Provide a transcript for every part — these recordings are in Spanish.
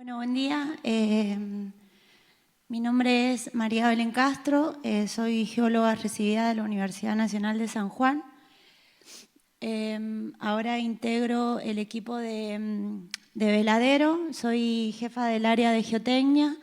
Bueno, buen día. Mi nombre es María Belén Castro, soy geóloga recibida de la Universidad Nacional de San Juan. Ahora integro el equipo de Veladero, soy jefa del área de geotecnia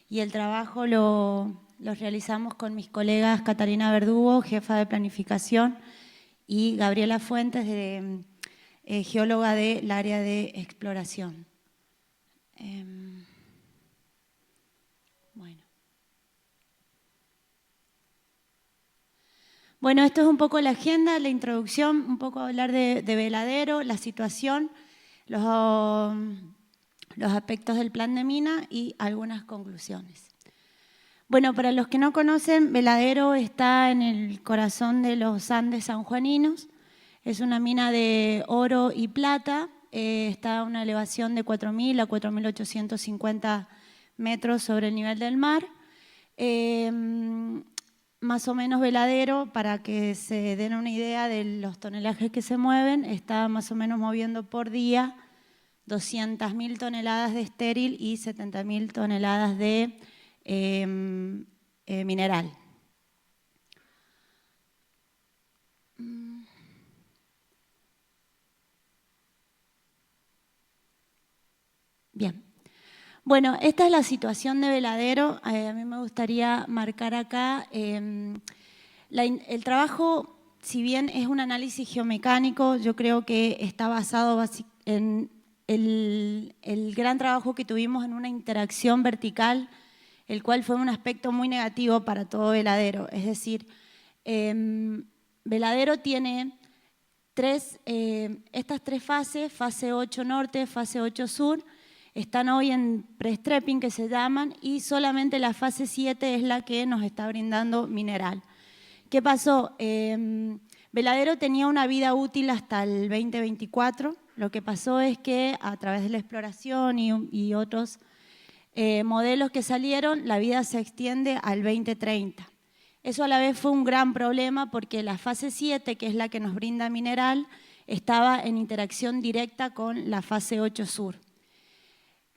y el trabajo lo realizamos con mis colegas Catalina Verdugo, jefa de planificación, y Gabriela Fuentes, geóloga del área de exploración. Bueno, esto es un poco la agenda, la introducción, un poco hablar de Veladero, la situación, los aspectos del plan de mina y algunas conclusiones. Bueno, para los que no conocen, Veladero está en el corazón de los Andes sanjuaninos. Es una mina de oro y plata. Está a una elevación de 4.000 a 4.850 metros sobre el nivel del mar. Más o menos Veladero, para que se den una idea de los tonelajes que se mueven, está más o menos moviendo por día 200.000 toneladas de estéril y 70.000 toneladas de mineral. Bien. Bueno, esta es la situación de Veladero. A mí me gustaría marcar acá el trabajo, si bien es un análisis geomecánico, yo creo que está basado en el gran trabajo que tuvimos en una interacción vertical, el cual fue un aspecto muy negativo para todo Veladero. Es decir, Veladero tiene estas tres fases, fase 8 norte, fase 8 sur, están hoy en pre-stripping, que se llaman, y solamente la fase 7 es la que nos está brindando mineral. ¿Qué pasó? Veladero tenía una vida útil hasta el 2024. Lo que pasó es que a través de la exploración y otros modelos que salieron, la vida se extiende al 2030. Eso a la vez fue un gran problema porque la fase 7, que es la que nos brinda mineral, estaba en interacción directa con la fase 8 sur.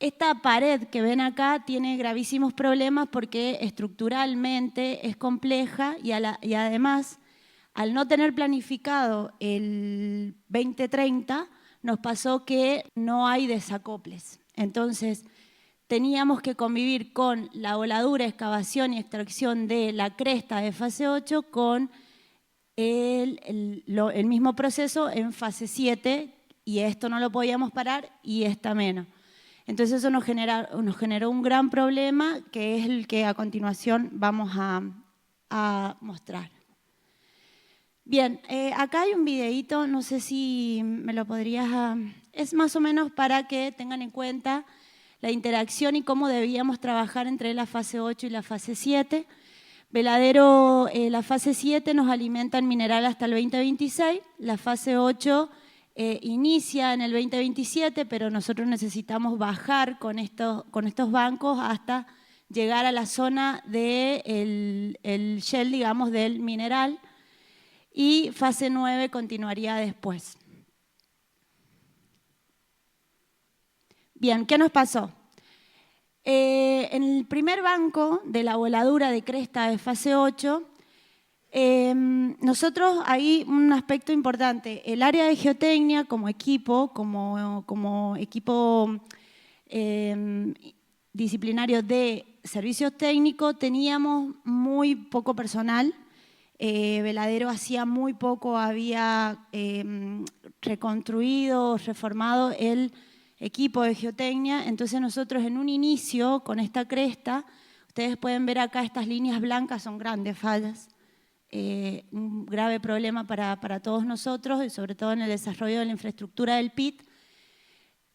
Esta pared que ven acá tiene gravísimos problemas porque estructuralmente es compleja y además, al no tener planificado el 2030, nos pasó que no hay desacoples. Entonces, teníamos que convivir con la voladura, excavación y extracción de la cresta de fase 8 con el mismo proceso en fase 7, y esto no lo podíamos parar y esta menos. Entonces eso nos generó un gran problema, que es el que a continuación vamos a mostrar. Bien, acá hay un videíto, no sé si me lo podrías... es más o menos para que tengan en cuenta la interacción y cómo debíamos trabajar entre la fase 8 y la fase 7. Veladero, la fase 7 nos alimenta en mineral hasta el 2026, la fase 8 inicia en el 2027, pero nosotros necesitamos bajar con estos bancos hasta llegar a la zona del shell, digamos, del mineral, y fase 9 continuaría después. Bien, ¿qué nos pasó? En el primer banco de la voladura de cresta de fase 8, nosotros ahí un aspecto importante, el área de geotecnia como equipo disciplinario de servicios técnicos, teníamos muy poco personal. Veladero hacía muy poco había reconstruido, reformado el equipo de geotecnia. Entonces nosotros en un inicio con esta cresta, ustedes pueden ver acá estas líneas blancas, son grandes fallas. Un grave problema para todos nosotros y sobre todo en el desarrollo de la infraestructura del PIT.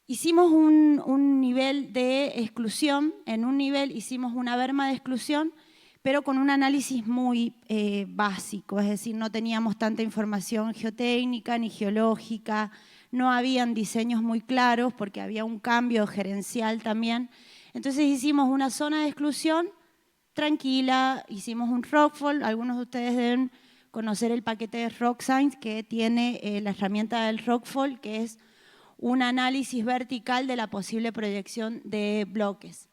Hicimos un nivel de exclusión, en un nivel hicimos una berma de exclusión, pero con un análisis muy básico, es decir, no teníamos tanta información geotécnica ni geológica, no habían diseños muy claros porque había un cambio gerencial también. Entonces hicimos una zona de exclusión tranquila, hicimos un rockfall. Algunos de ustedes deben conocer el paquete de RockScience que tiene la herramienta del rockfall, que es un análisis vertical de la posible proyección de bloques.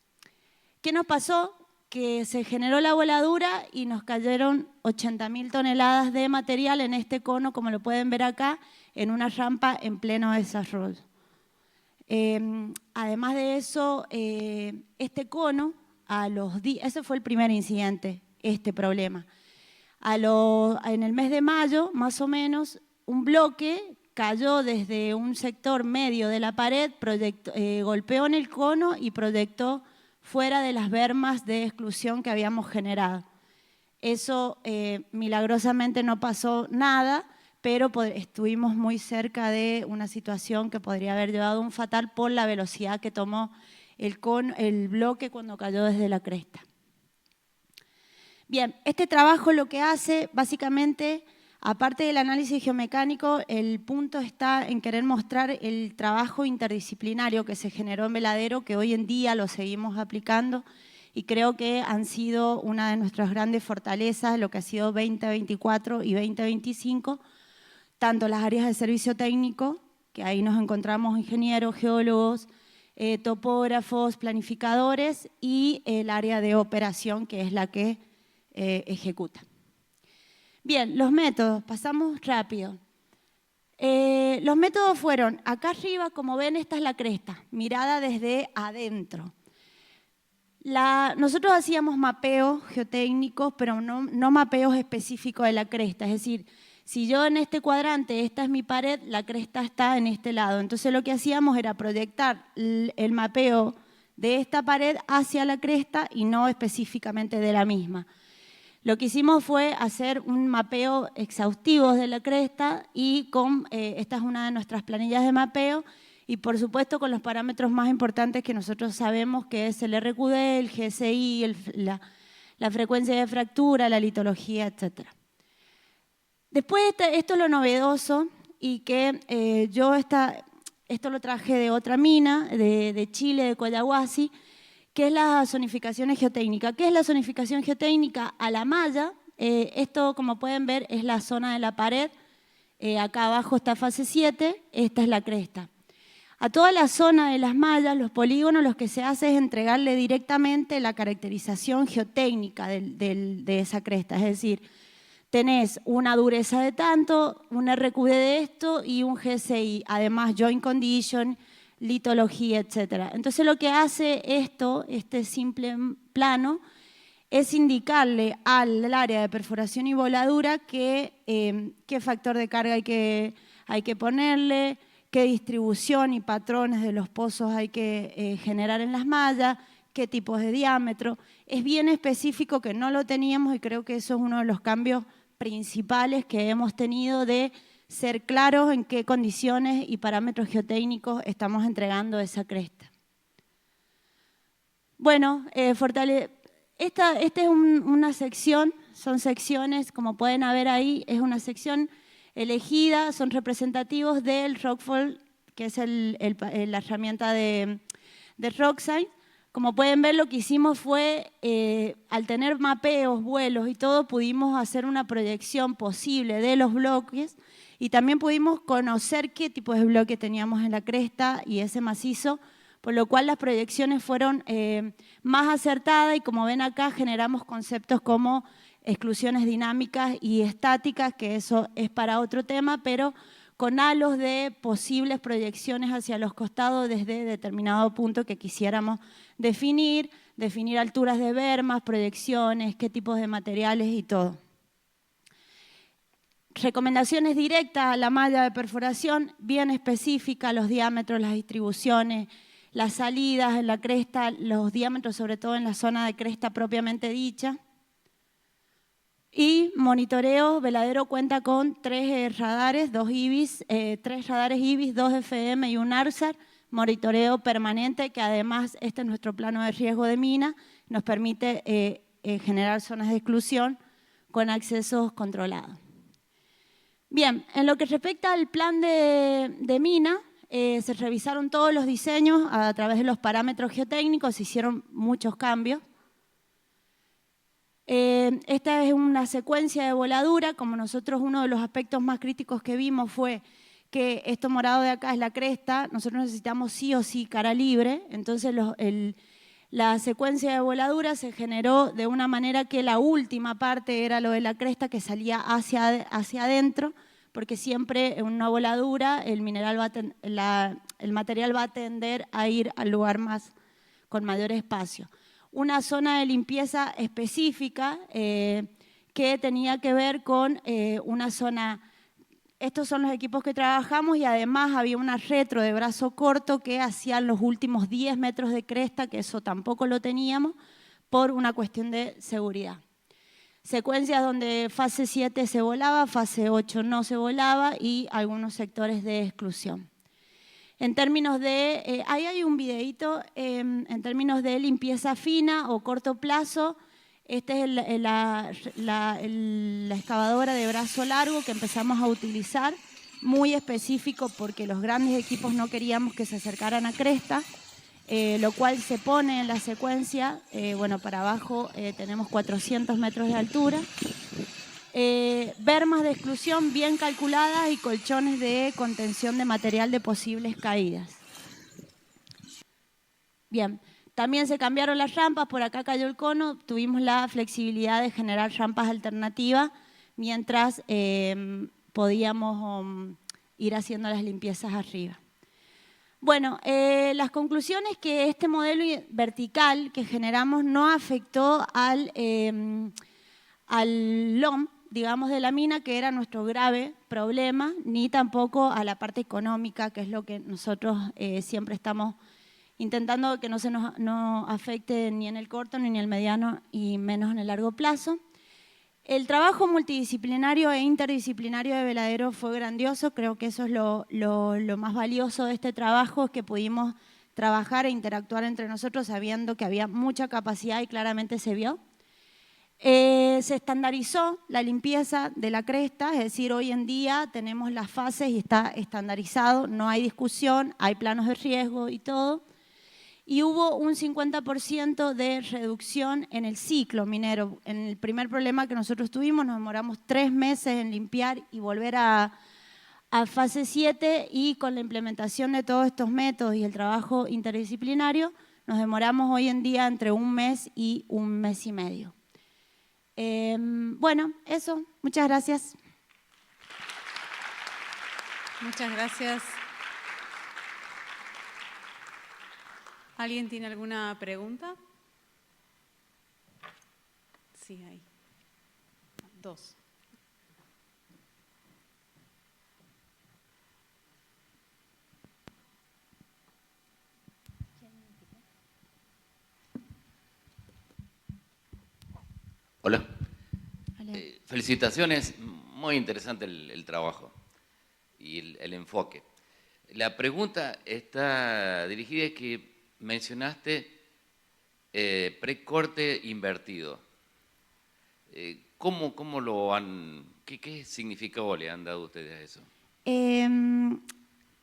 ¿Qué nos pasó? Que se generó la voladura y nos cayeron 80.000 toneladas de material en este cono, como lo pueden ver acá, en una rampa en pleno desarrollo. Además de eso, este cono, ese fue el primer incidente, este problema. En el mes de mayo, más o menos, un bloque cayó desde un sector medio de la pared, golpeó en el cono y proyectó fuera de las bermas de exclusión que habíamos generado. Eso milagrosamente no pasó nada, pero estuvimos muy cerca de una situación que podría haber llevado a un fatal por la velocidad que tomó el bloque cuando cayó desde la cresta. Bien, este trabajo lo que hace básicamente, aparte del análisis geomecánico, el punto está en querer mostrar el trabajo interdisciplinario que se generó en Veladero, que hoy en día lo seguimos aplicando y creo que han sido una de nuestras grandes fortalezas, lo que ha sido 2024 y 2025, tanto las áreas de servicio técnico, que ahí nos encontramos ingenieros, geólogos, topógrafos, planificadores, y el área de operación, que es la que ejecuta. Bien, los métodos, pasamos rápido. Los métodos fueron, acá arriba, como ven, esta es la cresta, mirada desde adentro. Nosotros hacíamos mapeos geotécnicos, pero no mapeos específicos de la cresta, es decir, si yo en este cuadrante, esta es mi pared, la cresta está en este lado. Entonces lo que hacíamos era proyectar el mapeo de esta pared hacia la cresta y no específicamente de la misma. Lo que hicimos fue hacer un mapeo exhaustivo de la cresta y esta es una de nuestras planillas de mapeo y por supuesto con los parámetros más importantes que nosotros sabemos, que es el RQD, el GSI, la frecuencia de fractura, la litología, etc. Después, esto es lo novedoso y que esto lo traje de otra mina, de Chile, de Collahuasi, que es la zonificación geotécnica. ¿Qué es la zonificación geotécnica? A la malla, esto como pueden ver es la zona de la pared, acá abajo está fase 7, esta es la cresta. A toda la zona de las mallas, los polígonos, lo que se hace es entregarle directamente la caracterización geotécnica de esa cresta, es decir, tenés una dureza de tanto, un RQD de esto y un GSI, además joint condition, litología, etc. Entonces lo que hace este simple plano, es indicarle al área de perforación y voladura qué factor de carga hay que ponerle, qué distribución y patrones de los pozos hay que generar en las mallas, qué tipos de diámetro. Es bien específico, que no lo teníamos, y creo que eso es uno de los cambios principales que hemos tenido, de ser claros en qué condiciones y parámetros geotécnicos estamos entregando esa cresta. Bueno, esta es una sección, son secciones, como pueden ver ahí, es una sección elegida, son representativos del Rockfall, que es la herramienta de Rocksign. Como pueden ver, lo que hicimos fue, al tener mapeos, vuelos y todo, pudimos hacer una proyección posible de los bloques y también pudimos conocer qué tipo de bloque teníamos en la cresta y ese macizo, por lo cual las proyecciones fueron más acertadas y, como ven acá, generamos conceptos como exclusiones dinámicas y estáticas, que eso es para otro tema, pero con halos de posibles proyecciones hacia los costados desde determinado punto que quisiéramos definir alturas de bermas, proyecciones, qué tipos de materiales y todo. Recomendaciones directas a la malla de perforación, bien específicas, los diámetros, las distribuciones, las salidas en la cresta, los diámetros sobre todo en la zona de cresta propiamente dicha. Y monitoreo, Veladero cuenta con 3 radares, 2 IBIS, 3 radares IBIS, 2 FM y un ARSAR, monitoreo permanente, que además este es nuestro plano de riesgo de mina, nos permite generar zonas de exclusión con accesos controlados. Bien, en lo que respecta al plan de mina, se revisaron todos los diseños a través de los parámetros geotécnicos, se hicieron muchos cambios. Esta es una secuencia de voladura, como nosotros uno de los aspectos más críticos que vimos fue que esto morado de acá es la cresta, nosotros necesitamos sí o sí cara libre, entonces la secuencia de voladura se generó de una manera que la última parte era lo de la cresta que salía hacia adentro, porque siempre en una voladura el material va a tender a ir al lugar con mayor espacio. Una zona de limpieza específica que tenía que ver con una zona. Estos son los equipos que trabajamos y además había una retro de brazo corto que hacían los últimos 10 metros de cresta, que eso tampoco lo teníamos por una cuestión de seguridad. Secuencias donde fase 7 se volaba, fase 8 no se volaba y algunos sectores de exclusión. En términos de, ahí hay un videíto, en términos de limpieza fina o corto plazo, esta es la excavadora de brazo largo que empezamos a utilizar, muy específico porque los grandes equipos no queríamos que se acercaran a cresta, lo cual se pone en la secuencia, bueno, para abajo tenemos 400 metros de altura, bermas de exclusión bien calculadas y colchones de contención de material de posibles caídas. Bien. También se cambiaron las rampas, por acá cayó el cono, tuvimos la flexibilidad de generar rampas alternativas mientras podíamos ir haciendo las limpiezas arriba. Bueno, las conclusiones que este modelo vertical que generamos no afectó al LOM, digamos, de la mina, que era nuestro grave problema, ni tampoco a la parte económica, que es lo que nosotros siempre estamos intentando que no se nos afecte ni en el corto ni en el mediano y menos en el largo plazo. El trabajo multidisciplinario e interdisciplinario de Veladero fue grandioso, creo que eso es lo más valioso de este trabajo, es que pudimos trabajar e interactuar entre nosotros sabiendo que había mucha capacidad y claramente se vio. Se estandarizó la limpieza de la cresta, es decir, hoy en día tenemos las fases y está estandarizado, no hay discusión, hay planos de riesgo y todo. Y hubo un 50% de reducción en el ciclo minero. En el primer problema que nosotros tuvimos nos demoramos 3 meses en limpiar y volver a fase 7 y con la implementación de todos estos métodos y el trabajo interdisciplinario nos demoramos hoy en día entre 1 mes y 1 mes y medio. Bueno, eso. Muchas gracias. Muchas gracias. ¿Alguien tiene alguna pregunta? Sí, hay 2. Hola. Felicitaciones, muy interesante el trabajo y el enfoque. La pregunta está dirigida a que mencionaste precorte invertido. ¿Cómo lo han, qué significado le han dado ustedes a eso?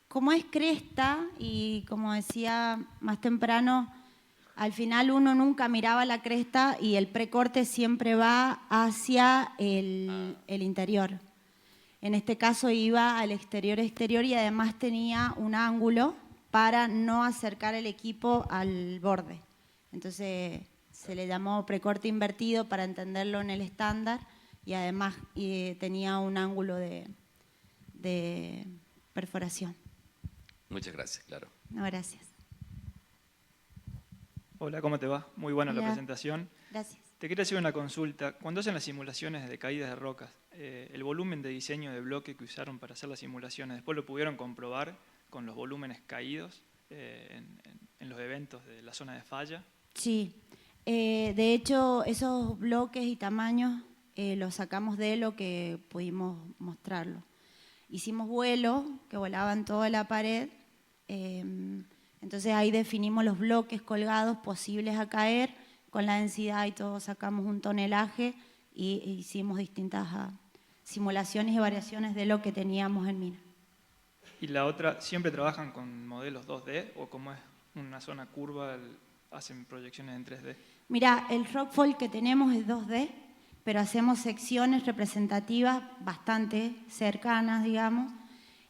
Como es cresta y como decía más temprano, al final uno nunca miraba la cresta y el precorte siempre va hacia el interior. En este caso iba al exterior y además tenía un ángulo para no acercar el equipo al borde. Entonces se le llamó precorte invertido para entenderlo en el estándar y además tenía un ángulo de perforación. Muchas gracias, claro. No, gracias. Hola, ¿cómo te va? Muy buena la presentación. Gracias. Te quería hacer una consulta. Cuando hacen las simulaciones de caídas de rocas, el volumen de diseño de bloque que usaron para hacer las simulaciones, ¿después lo pudieron comprobar con los volúmenes caídos en los eventos de la zona de falla? Sí. De hecho, esos bloques y tamaños los sacamos de lo que pudimos mostrarlo. Hicimos vuelos que volaban toda la pared. Entonces ahí definimos los bloques colgados posibles a caer, con la densidad y todo sacamos un tonelaje y hicimos distintas simulaciones y variaciones de lo que teníamos en mina. ¿Y la otra, siempre trabajan con modelos 2D o como es una zona curva, hacen proyecciones en 3D? Mira, el rockfall que tenemos es 2D, pero hacemos secciones representativas bastante cercanas, digamos,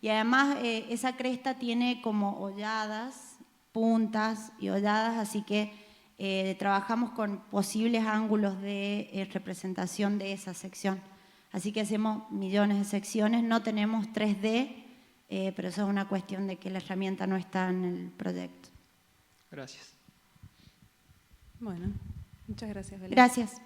Y además esa cresta tiene como holladas, puntas y holladas, así que trabajamos con posibles ángulos de representación de esa sección. Así que hacemos millones de secciones, no tenemos 3D, pero eso es una cuestión de que la herramienta no está en el proyecto. Gracias. Bueno, muchas gracias, Belén. Gracias.